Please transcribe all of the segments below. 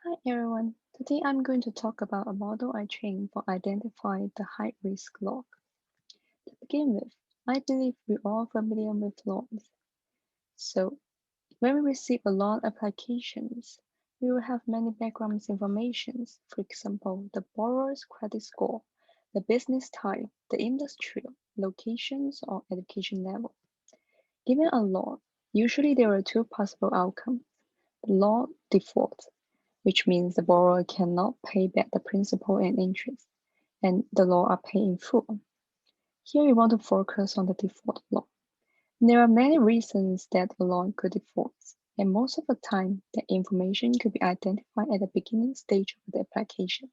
Hi everyone, today I'm going to talk about a model I trained for identifying the high risk log. To begin with, I believe we're all familiar with loans. So when we receive a loan applications, we will have many background informations, for example, the borrower's credit score, the business type, the industry, locations, or education level. Given a loan, usually there are two possible outcomes. The loan default, which means the borrower cannot pay back the principal and interest, and the loan are paid in full. Here we want to focus on the default loan. There are many reasons that a loan could default, and most of the time, the information could be identified at the beginning stage of the application.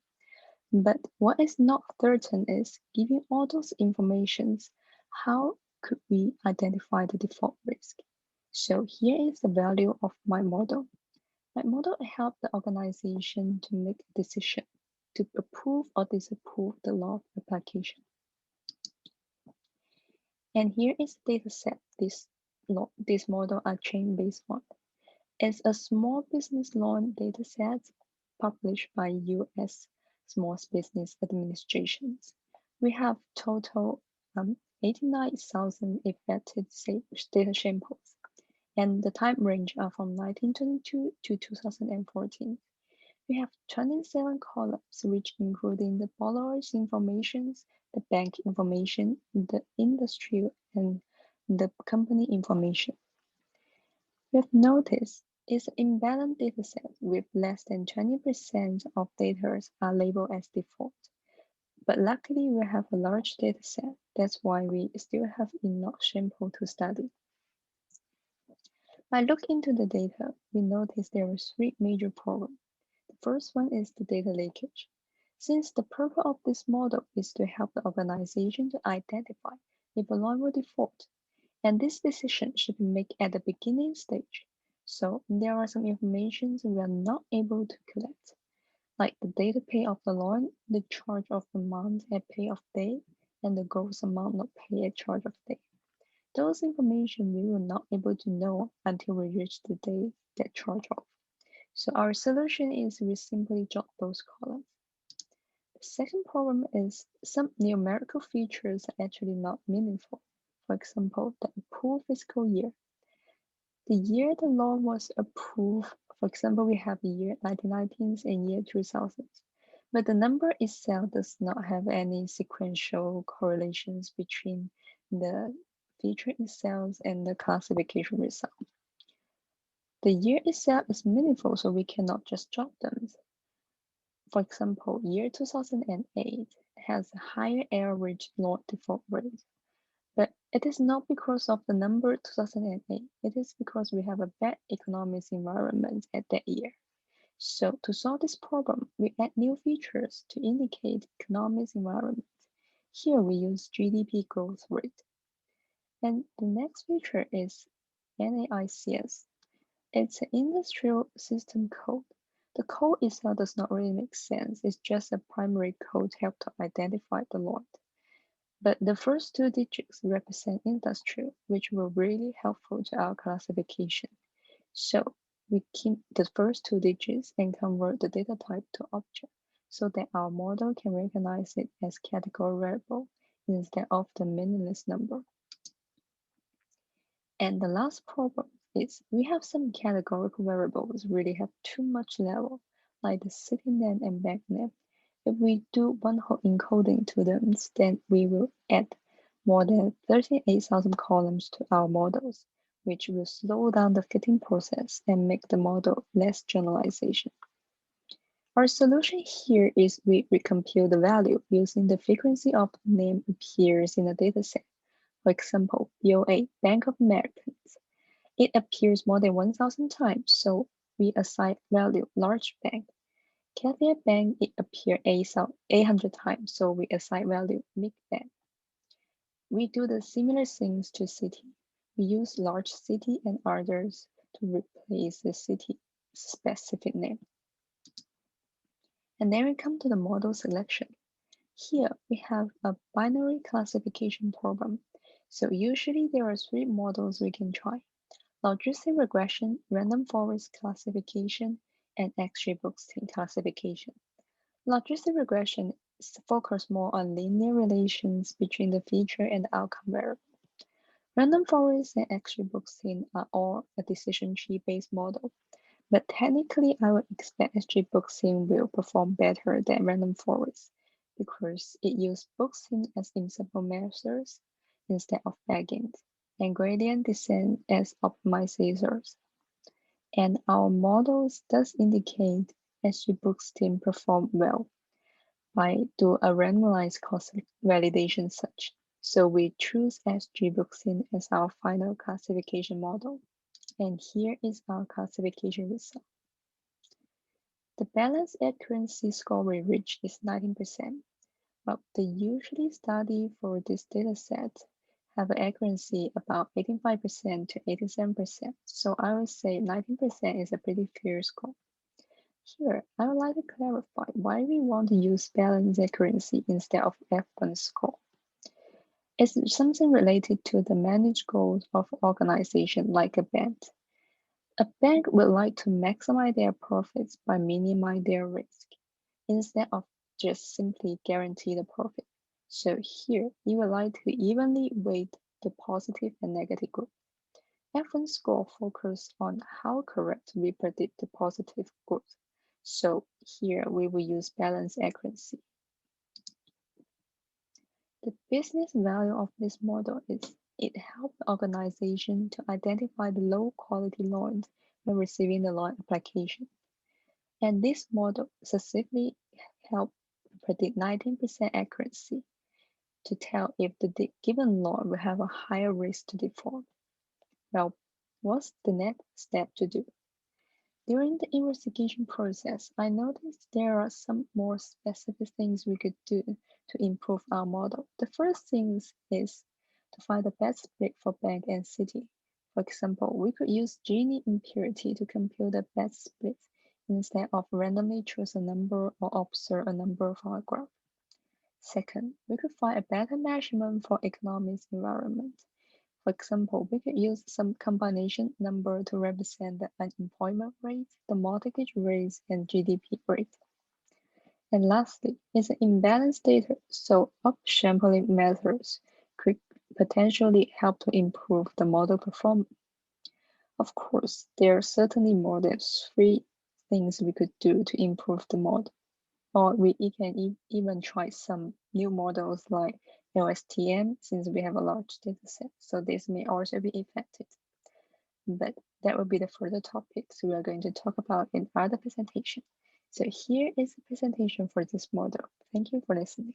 But what is not certain is, given all those informations, how could we identify the default risk? So here is the value of my model. My model helps the organization to make a decision to approve or disapprove the loan application. And here is the data set this model are trained based on. It's a small business loan data set published by US Small Business Administrations. We have total 89,000 affected data samples, and the time range are from 1922 to 2014. We have 27 columns, which including the borrower's information, the bank information, the industry, and the company information. We have noticed it's an imbalanced dataset with less than 20% of data are labeled as default. But luckily, we have a large dataset. That's why we still have enough sample to study. By looking into the data, we notice there are three major problems. The first one is the data leakage. Since the purpose of this model is to help the organization to identify if a loan will default, and this decision should be made at the beginning stage. So there are some information we are not able to collect, like the data pay of the loan, the charge of the amount at pay of day, and the gross amount not paid at charge of day. Those information we were not able to know until we reach the day that charge off. So our solution is we simply drop those columns. The second problem is some numerical features are actually not meaningful. For example, the approved fiscal year. The year the law was approved, for example, we have the year 1990s and year 2000s. But the number itself does not have any sequential correlations between the feature itself and the classification result. The year itself is meaningful, so we cannot just drop them. For example, year 2008 has a higher average loan default rate, but it is not because of the number 2008. It is because we have a bad economic environment at that year. So to solve this problem, we add new features to indicate economic environment. Here we use GDP growth rate. And the next feature is NAICS. It's an industrial system code. The code itself does not really make sense. It's just a primary code to help to identify the lot. But the first two digits represent industrial, which will really helpful to our classification. So we keep the first two digits and convert the data type to object so that our model can recognize it as category variable instead of the meaningless number. And the last problem is we have some categorical variables really have too much level, like the city name and bank name. If we do one whole encoding to them, then we will add more than 38,000 columns to our models, which will slow down the fitting process and make the model less generalization. Our solution here is we recompute the value using the frequency of the name appears in the dataset. For example, BOA, Bank of Americans. It appears more than 1,000 times, so we assign value large bank. Catholic Bank, it appeared 800 times, so we assign value big bank. We do the similar things to city. We use large city and others to replace the city specific name. And then we come to the model selection. Here we have a binary classification problem. So usually there are three models we can try: logistic regression, random forest classification, and X-ray Bookstein classification. Logistic regression focuses more on linear relations between the feature and the outcome variable. Random forest and X-ray Bookstein are all a decision tree-based model, but technically I would expect X-ray Bookstein will perform better than random forest because it uses Bookstein as ensemble measures instead of backends, and gradient descent as optimizers. And our models does indicate X-ray Bookstein perform well by do a randomized cost validation search. So we choose S.G. Bookstein as our final classification model. And here is our classification result. The balanced accuracy score we reach is 19%, but the usually study for this dataset have an accuracy about 85% to 87%. So I would say 19% is a pretty fair score. Here, I would like to clarify why we want to use balanced accuracy instead of F1 score. It's something related to the managed goals of organization like a bank. A bank would like to maximize their profits by minimizing their risk, instead of just simply guarantee the profit. So here, you would like to evenly weight the positive and negative growth. F1 score focuses on how correct we predict the positive growth. So here we will use balanced accuracy. The business value of this model is it helps the organization to identify the low quality loans when receiving the loan application. And this model specifically helps predict 19% accuracy to tell if the given loan will have a higher risk to default. Well, what's the next step to do? During the investigation process, I noticed there are some more specific things we could do to improve our model. The first thing is to find the best split for bank and city. For example, we could use Gini impurity to compute the best split instead of randomly choose a number or observe a number from a graph. Second, we could find a better measurement for economic environment. For example, we could use some combination number to represent the unemployment rate, the mortgage rate, and GDP rate. And lastly, is imbalanced data, so upsampling methods could potentially help to improve the model performance. Of course, there are certainly more than 3 things we could do to improve the model. Or we can even try some new models like LSTM, since we have a large data set. So this may also be effective. But that will be the further topics we are going to talk about in other presentation. So here is the presentation for this model. Thank you for listening.